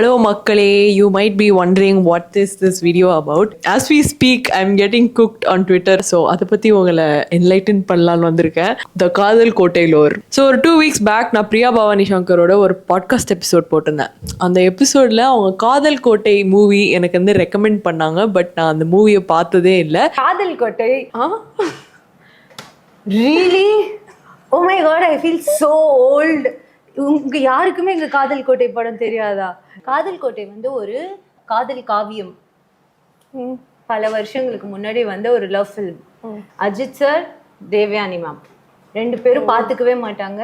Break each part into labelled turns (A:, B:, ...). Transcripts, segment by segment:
A: Hello Makkale, you might be wondering what is this video about. As we speak, I'm getting cooked on Twitter. So அதை பத்தி உங்களை enlighten பண்ணலான்னு வந்திருக்கேன். The காதல் கோட்டை lore. So ஒரு 2 weeks back நான் பிரியா பவானி சங்கரோட ஒரு பாட்காஸ்ட் எபிசோட் போட்டிருந்தேன். அந்த எபிசோட்ல அவங்க காதல் கோட்டை மூவி எனக்கு வந்து ரெக்கமெண்ட் பண்ணாங்க. பட் நான் அந்த மூவியை பார்த்ததே இல்லை.
B: காதல் கோட்டை really? Oh my god, I feel so old. உங்க யாருக்குமே எங்க காதல் கோட்டை படம் தெரியாதா? காதல் கோட்டை வந்து ஒரு காதல் காவியம். பல வருஷங்களுக்கு முன்னாடி வந்து ஒரு love film. Ajith sir, Devayani ma'am ரெண்டு பேரும் பார்த்துக்கவே மாட்டாங்க,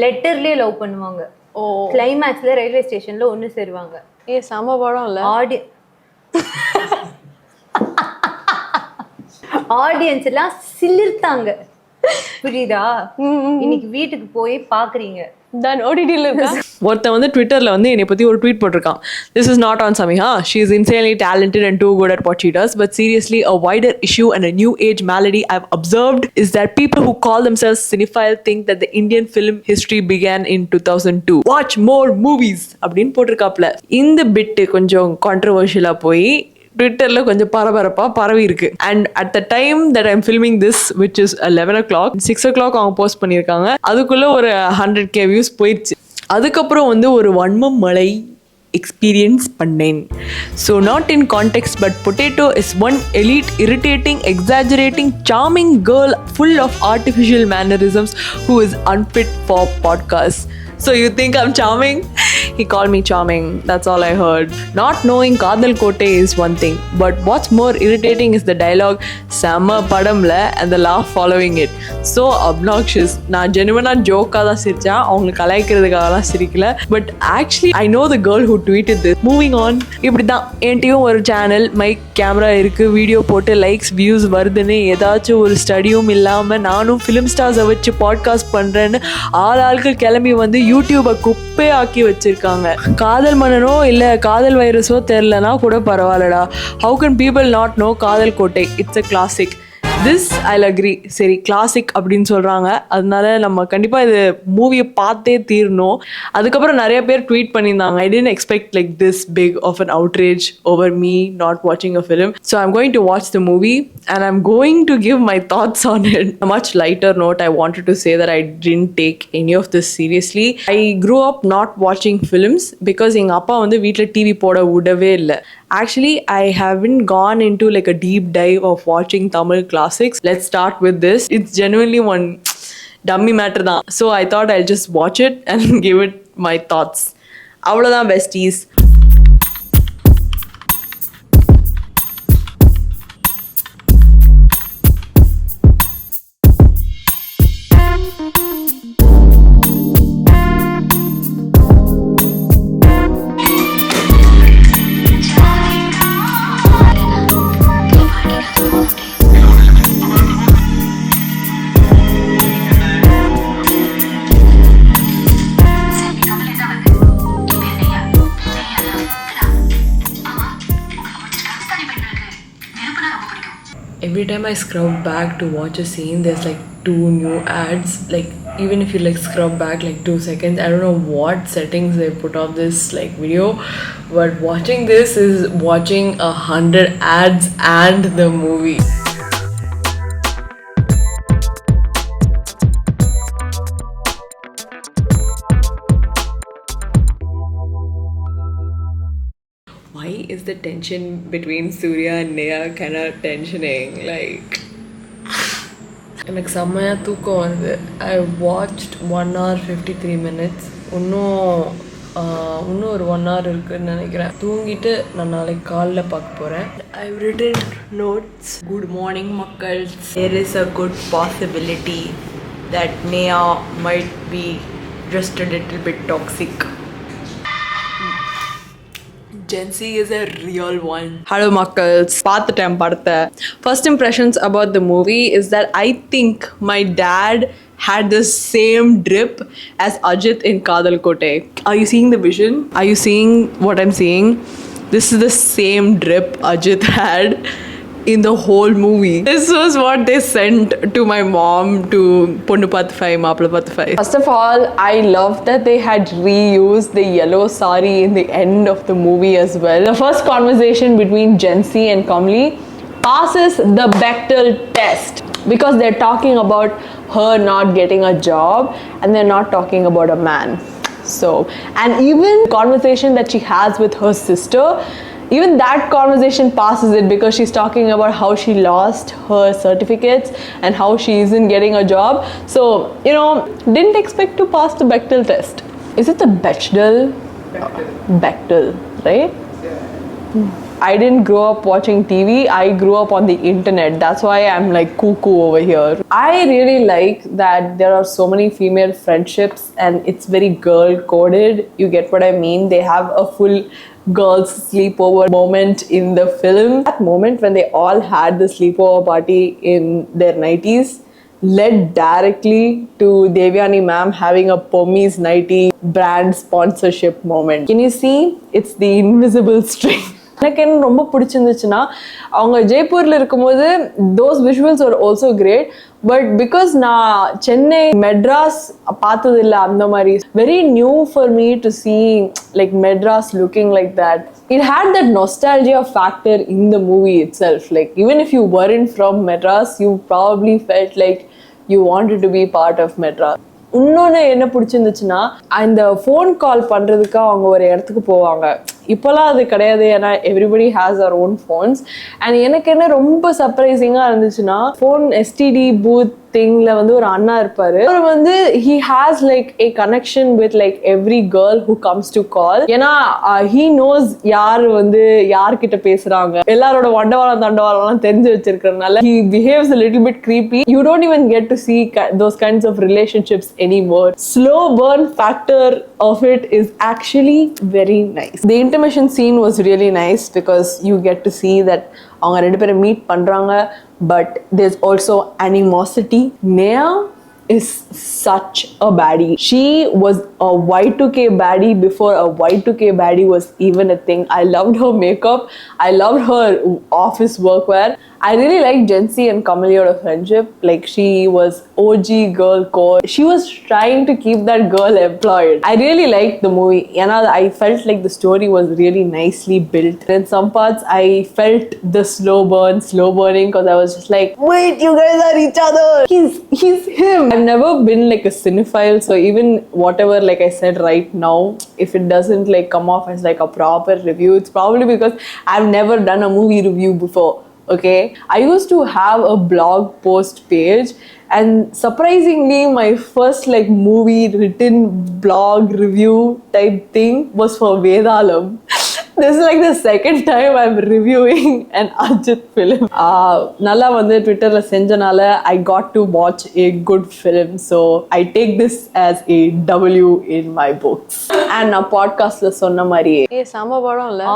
B: லெட்டர்லயே லவ் பண்ணுவாங்க. கிளைமேக்ஸ்ல ரயில்வே ஸ்டேஷன்ல ஒன்று சேருவாங்க.
A: சம படம் இல்ல?
B: ஆடியன்ஸ் எல்லாம் சிலிர்த்தாங்க, புரியுதா? இன்னைக்கு வீட்டுக்கு போய் பாக்குறீங்க.
A: ஒருத்தன் வந்து ட்விட்டர்ல வந்து என்னை பத்தி ஒரு ட்வீட் போட்டிருக்கான். This is not on Samiha. She is insanely talented and too good at what she does. But seriously, a wider issue and a new age malady I've observed is that people who call themselves cinephile think that the Indian film history began in 2002. Watch more movies அப்படின்னு போட்டிருக்காப்ல. இந்த பிட்டு கொஞ்சம் கான்ட்ரவர்ஷியலா போய் ட்விட்டர்ல கொஞ்சம் பரபரப்பா பரவி இருக்கு. And at the time that I'm filming this which is 11 o'clock, 6 o'clock அவங்க போஸ்ட் பண்ணியிருக்காங்க. அதுக்குள்ள ஒரு 100k வியூஸ் போயிடுச்சு. அதுக்கப்புறம் வந்து ஒரு வன்மம் மழை எக்ஸ்பீரியன்ஸ் பண்ணேன். So not in context but Potato is one elite irritating exaggerating charming girl full of artificial mannerisms who is unfit for podcast. So you think I'm charming? He called me charming. That's all I heard. Not knowing Kadhal Kotai is one thing, but what's more irritating is the dialogue Sama padamla and the laugh following it. So obnoxious. நான் genuine joke-ஆ தான் சிரிச்சேன், அவங்க கலாய்க்கிறதுக்காகலாம் சிரிக்கல. But actually I know the girl who tweeted this. Moving on. இப்படி தான் என்கிட்டயும் ஒரு channel, mic, camera இருக்கு, video போட்டு likes views வருதுன்னு ஏதாச்சும் ஒரு ஸ்டடியும் இல்லாமல் நானும் ஃபிலிம் ஸ்டார்ஸை வச்சு பாட்காஸ்ட் பண்ணுறேன்னு ஆளுக்கு கிளம்பி வந்து யூடியூபை குப்பையாக்கி வச்சிருக்காங்க. காதல் மன்னனோ இல்ல காதல் வைரஸோ தெரியலனா கூட பரவாயில்லடா. How can people not know காதல் கோட்டை? It's a classic. This I'll agree. சரி, கிளாசிக் அப்படின்னு சொல்கிறாங்க, அதனால நம்ம கண்டிப்பாக இது மூவியை பார்த்தே தீரணும். அதுக்கப்புறம் நிறைய பேர் ட்வீட் பண்ணியிருந்தாங்க, I didn't expect like this big of an outrage over me not watching a film. So I'm going to watch the movie and I'm going to give my thoughts on it. A much lighter note, I wanted to say that I didn't take any of this seriously. I grew up not watching films because எங்கள் அப்பா வந்து வீட்டில் TV போட விடவே இல்லை. Actually, I haven't gone into like a deep dive of watching Tamil classics. Let's start with this. It's genuinely one dummy matter da. So I thought I'll just watch it and give it my thoughts. Avladhaan besties. Every time I scrub back to watch a scene, there's like 2 new ads. Like even if you like scrub back like 2 seconds, I don't know what settings they put on this like video, but watching this is watching 100 ads and the movie. Why is the tension between Surya and Neha kind of tensioning? Like, எனக்கு செம்மையாக தூக்கம் வருது. I watched 1 hour 53 minutes. இன்னும் ஒரு 1 hour இருக்குன்னு நினைக்கிறேன். தூங்கிட்டு நான் நாளைக்கு காலைல பார்க்க போகிறேன். I've written notes. Good morning மக்கள்ஸ். There is a good possibility that Neha might be just a little bit toxic. Gen Z is a real one. Hello Makkals. பார்த்துட்டேன் படத்தை. First impressions about the movie is that I think my dad had the same drip as Ajit in Kadhal Kotai. Are you seeing the vision? Are you seeing what I'm seeing? This is the same drip Ajit had in the whole movie. This was what they sent to my mom to Ponnu Pathufai, Maapla Pathufai. First of all, I love that they had reused the yellow sari in the end of the movie as well. The first conversation between Jency and Kamli passes the Bechdel test because they're talking about her not getting a job and they're not talking about a man. So, and even conversation that she has with her sister, even that conversation passes it because she's talking about how she lost her certificates and how she isn't getting a job. So, you know, didn't expect to pass the Bechdel test. Is it the Bechdel? Bechdel, right? I didn't grow up watching TV. I grew up on the internet. That's why I'm like cuckoo over here. I really like that there are so many female friendships and it's very girl coded. You get what I mean? They have a full girls sleepover moment in the film. That moment when they all had the sleepover party in their 90s led directly to Devyani ma'am having a Pommies 90 brand sponsorship moment. Can you see? It's the invisible string. எனக்கு என்ன ரொம்ப பிடிச்சிருந்துச்சுன்னா அவங்க ஜெய்ப்பூரில் இருக்கும்போது those visuals are also great, but because நான் சென்னை மெட்ராஸ் பார்த்தது இல்லை அந்த மாதிரி very new for me to see like Madras looking like that. It had that nostalgia factor in the movie itself. Like even if you weren't from Madras, you probably felt like you wanted to be part of Madras. இன்னொன்று என்ன பிடிச்சிருந்துச்சுன்னா அந்த phone call பண்ணுறதுக்கு அவங்க ஒரு இடத்துக்கு போவாங்க. இப்போலாம் அது கிடையாது, ஏன்னா everybody has our own phones. And எனக்கு என்ன ரொம்ப சர்ப்ரைசிங்காக இருந்துச்சுன்னா ஃபோன் எஸ்டிடி பூத் திங்ல வந்து ஒரு அண்ணா இருப்பாரு. அவர் வந்து he has like a connection with like every girl who comes to call. ஏன்னா he knows யார் வந்து யார்கிட்ட பேசுறாங்க, எல்லாரோட வண்டவாளம் தண்டவாளம்லாம் தெரிஞ்சு வச்சிருக்கிறதுனால he behaves a little bit creepy. You don't even get to see those kinds of relationships anymore. Slow burn factor of it is actually very nice. The intermission scene was really nice because you get to see that அவங்க ரெண்டு பேரும் meet பண்றாங்க, but there's also animosity. Neha is such a baddie. She was a Y2K baddie before a Y2K baddie was even a thing. I loved her makeup. I loved her office workwear. I really liked Jency and Kamaliyoda friendship. Like she was OG girl core. She was trying to keep that girl employed. I really liked the movie. I felt like the story was really nicely built. In some parts, I felt the slow burning because I was just like, wait, you guys are each other. He's him. I've never been like a cinephile, so even whatever like I said right now, if it doesn't like come off as like a proper review, it's probably because I've never done a movie review before. Okay, I used to have a blog post page, and surprisingly my first like movie written blog review type thing was for Vedalam. This is like the second time I'm reviewing an Ajit film. Nalla vandu Twitter la senjanala I got to watch a good film, so I take this as a W in my books. And a podcast la sonna mari sama padam illa